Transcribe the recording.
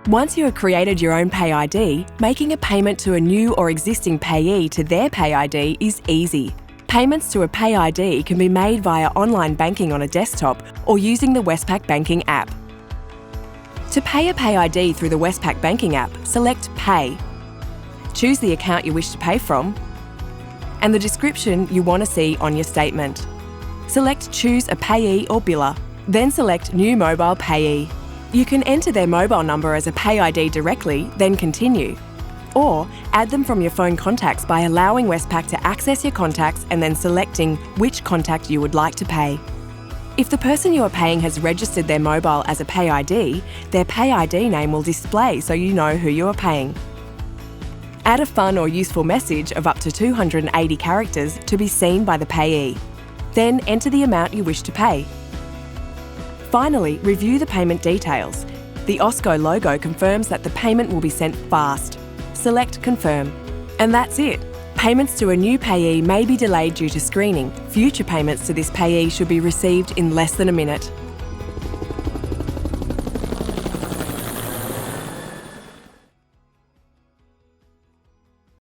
Once you have created your own PayID, making a payment to a new or existing payee to their PayID is easy. Payments to a PayID can be made via online banking on a desktop or using the Westpac banking app. To pay a PayID through the Westpac banking app, select Pay. Choose the account you wish to pay from and the description you want to see on your statement. Select Choose a Payee or Biller, then select New Mobile Payee. You can enter their mobile number as a PayID directly, then continue. Or add them from your phone contacts by allowing Westpac to access your contacts and then selecting which contact you would like to pay. If the person you are paying has registered their mobile as a PayID, their PayID name will display so you know who you are paying. Add a fun or useful message of up to 280 characters to be seen by the payee. Then enter the amount you wish to pay. Finally, review the payment details. The OSCO logo confirms that the payment will be sent fast. Select Confirm. And that's it. Payments to a new payee may be delayed due to screening. Future payments to this payee should be received in less than a minute.